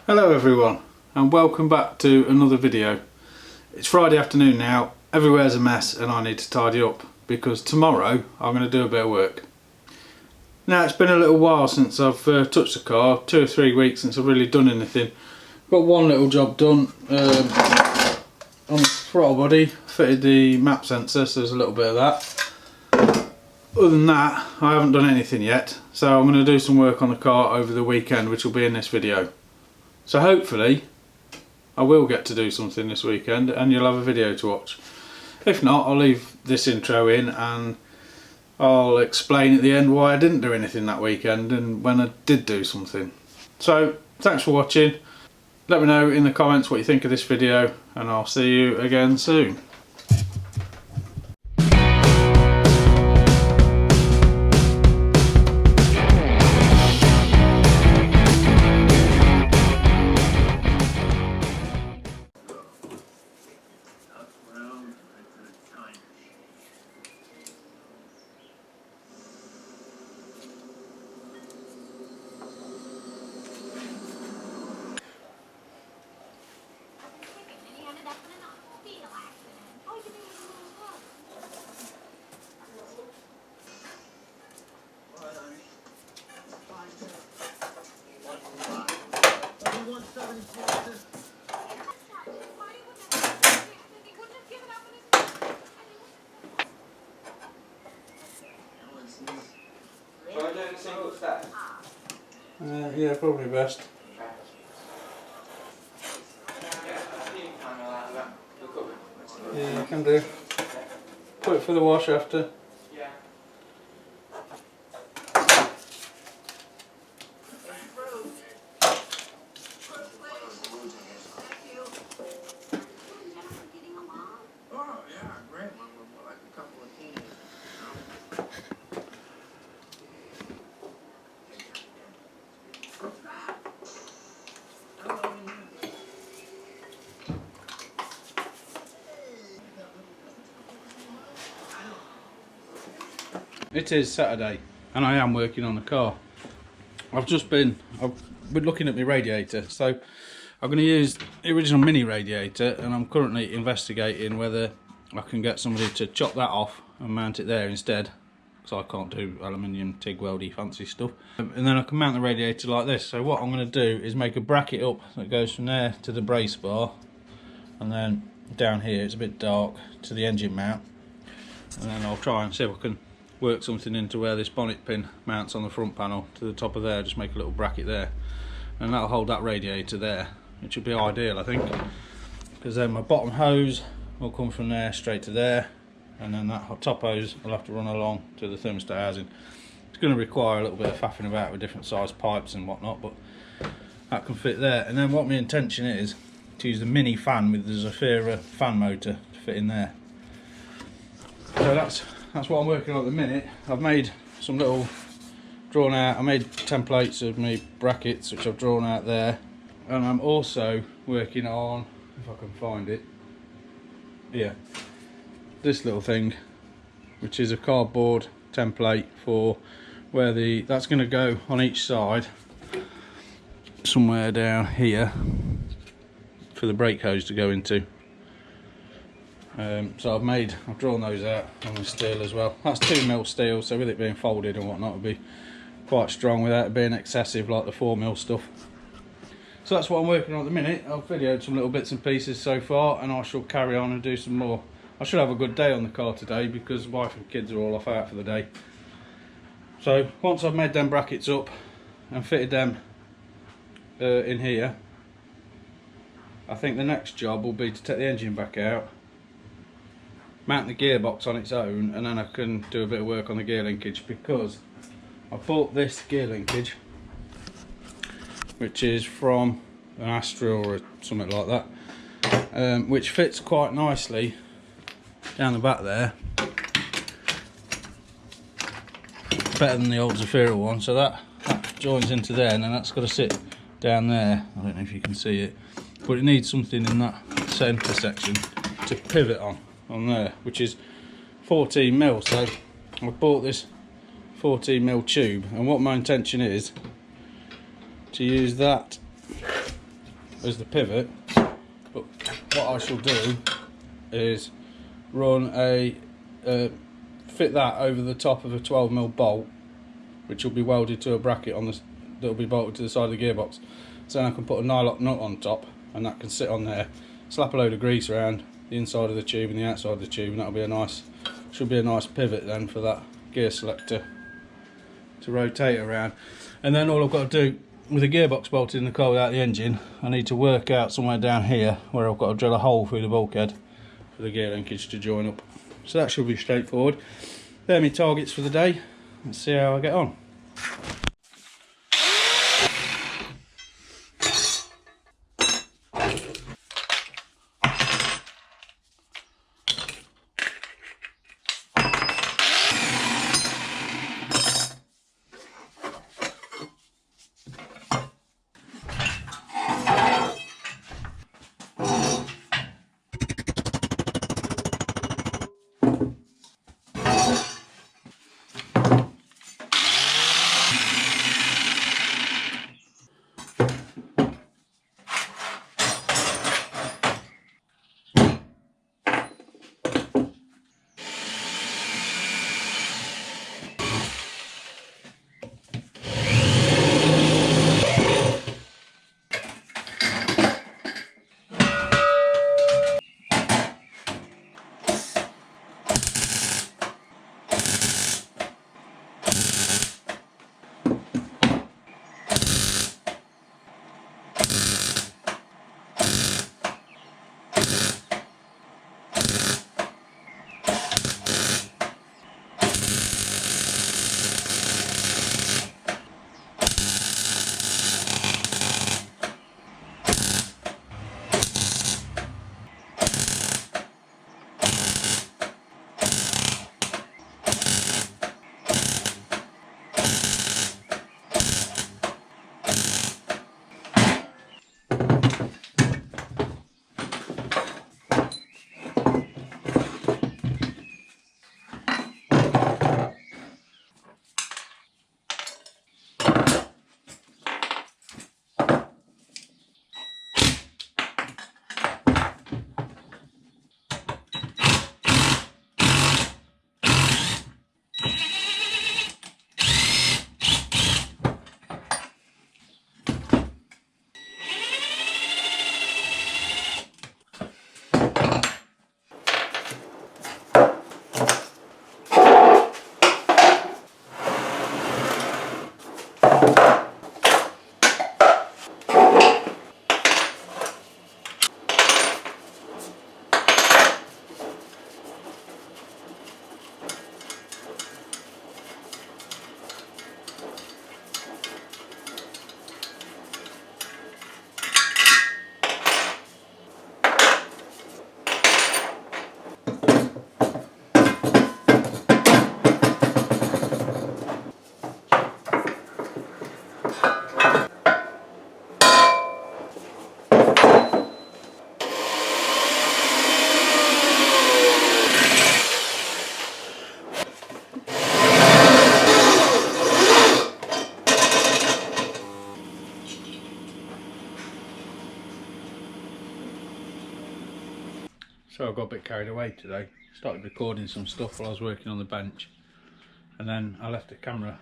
Hello everyone and welcome back to another video. It's Friday afternoon now, everywhere's a mess and I need to tidy up because tomorrow I'm going to do a bit of work. Now it's been a little while since I've touched the car, 2 or 3 weeks since I've really done anything. Got one little job done on the throttle body, fitted the map sensor, so there's a little bit of that. Other than that I haven't done anything yet, so I'm going to do some work on the car over the weekend which will be in this video. So hopefully I will get to do something this weekend and you'll have a video to watch. If not, I'll leave this intro in and I'll explain at the end why I didn't do anything that weekend and when I did do something. So thanks for watching. Let me know in the comments what you think of this video and I'll see you again soon. Shall I do a single step? Yeah, probably best. Yeah, you can do. Put it for the wash after. Yeah. Oh, yeah, great. Like a couple of teenagers. It is Saturday and I am working on the car. I've been looking at my radiator, so I'm going to use the original mini radiator and I'm currently investigating whether I can get somebody to chop that off and mount it there instead, because I can't do aluminium TIG weldy fancy stuff. And then I can mount the radiator like this. So what I'm going to do is make a bracket up that goes from there to the brace bar, and then down here, it's a bit dark, to the engine mount, and then I'll try and see if I can work something into where this bonnet pin mounts on the front panel to the top of there. Just make a little bracket there and that'll hold that radiator there, which would be ideal I think, because then my bottom hose will come from there straight to there, and then that top hose will have to run along to the thermostat housing. It's going to require a little bit of faffing about with different size pipes and whatnot, but that can fit there. And then what my intention is to use the mini fan with the Zafira fan motor to fit in there. So that's what I'm working on at the minute. I've made some little drawn out, I made templates of my brackets which I've drawn out there, and I'm also working on, if I can find it, yeah, this little thing which is a cardboard template for where that's going to go on each side, somewhere down here for the brake hose to go into. So I've drawn those out on the steel as well. That's 2mm steel, so with it being folded and whatnot, it'll be quite strong without it being excessive like the 4mm stuff. So that's what I'm working on at the minute. I've videoed some little bits and pieces so far, and I shall carry on and do some more. I should have a good day on the car today because wife and kids are all off out for the day. So once I've made them brackets up and fitted them in here, I think the next job will be to take the engine back out, mount the gearbox on its own, and then I can do a bit of work on the gear linkage, because I bought this gear linkage which is from an Astra or something like that, which fits quite nicely down the back there, better than the old Zafira one. So that joins into there, and then that's got to sit down there. I don't know if you can see it, but it needs something in that centre section to pivot on there, which is 14mm. So I bought this 14mm tube, and what my intention is to use that as the pivot, but what I shall do is run fit that over the top of a 12mm bolt, which will be welded to a bracket on the that'll be bolted to the side of the gearbox. So then I can put a nylock nut on top, and that can sit on there. Slap a load of grease around the inside of the tube and the outside of the tube, and that'll be should be a nice pivot then for that gear selector to rotate around. And then all I've got to do with the gearbox bolted in the car without the engine, I need to work out somewhere down here where I've got to drill a hole through the bulkhead for the gear linkage to join up. So that should be straightforward. They're my targets for the day. Let's see how I get on. So I got a bit carried away today. Started recording some stuff while I was working on the bench, and then I left the camera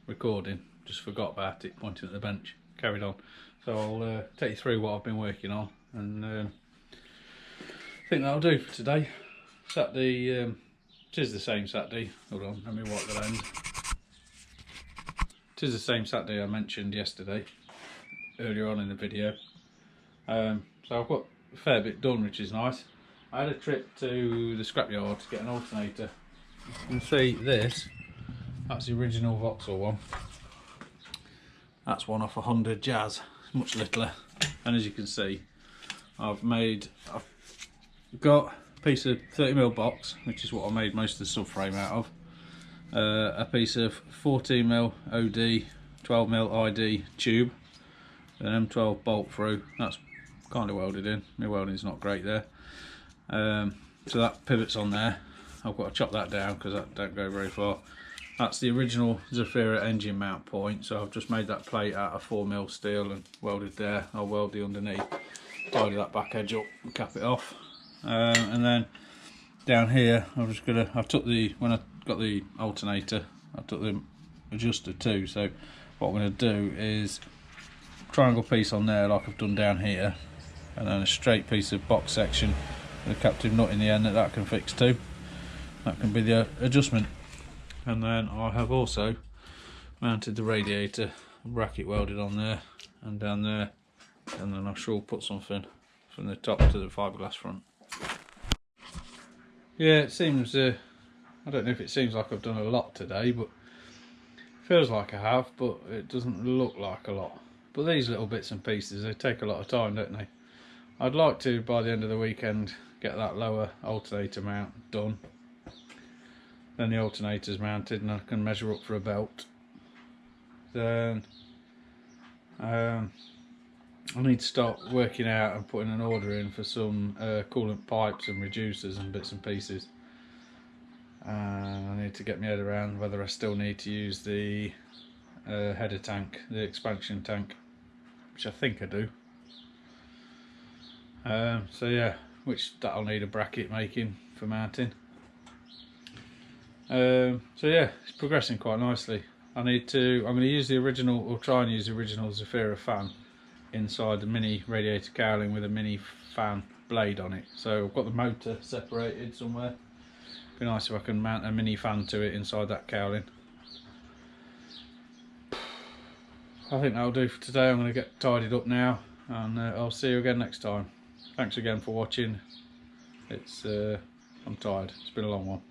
recording, just forgot about it, pointing at the bench, carried on. So I'll take you through what I've been working on, and I think that'll do for today. Saturday, it is the same Saturday. Hold on, let me wipe the lens. It is the same Saturday I mentioned yesterday, earlier on in the video. So I've got a fair bit done, which is nice. I had a trip to the scrapyard to get an alternator. You can see this, that's the original Vauxhall one. That's one off a Honda Jazz, much littler. And as you can see, I've got a piece of 30mm box, which is what I made most of the subframe out of. A piece of 14mm OD, 12mm ID tube, an M12 bolt through. That's kind of welded in. My welding's not great there. So that pivots on there. I've got to chop that down because that don't go very far. That's the original Zafira engine mount point, so I've just made that plate out of 4mm steel and welded there. I'll weld the underneath, tidy that back edge up and cap it off. And then down here, when I got the alternator, I took the adjuster too, so what I'm going to do is triangle piece on there like I've done down here, and then a straight piece of box section with a captive nut in the end that can fix too. That can be the adjustment. And then I have also mounted the radiator bracket welded on there and down there, and then I shall put something from the top to the fiberglass front. Yeah, it seems, I don't know if it seems like I've done a lot today, but it feels like I have, but it doesn't look like a lot. But these little bits and pieces, they take a lot of time, don't they? I'd like to, by the end of the weekend, get that lower alternator mount done. Then the alternator's mounted and I can measure up for a belt. Then I need to start working out and putting an order in for some coolant pipes and reducers and bits and pieces. And I need to get my head around whether I still need to use the header tank, the expansion tank, which I think I do. So yeah, that'll need a bracket making for mounting. So yeah, it's progressing quite nicely. I'm going to use the original, or try and use the original Zafira fan inside the mini radiator cowling with a mini fan blade on it. So I've got the motor separated somewhere. It'd be nice if I can mount a mini fan to it inside that cowling. I think that'll do for today. I'm going to get tidied up now, and I'll see you again next time. Thanks again for watching. I'm tired. It's been a long one.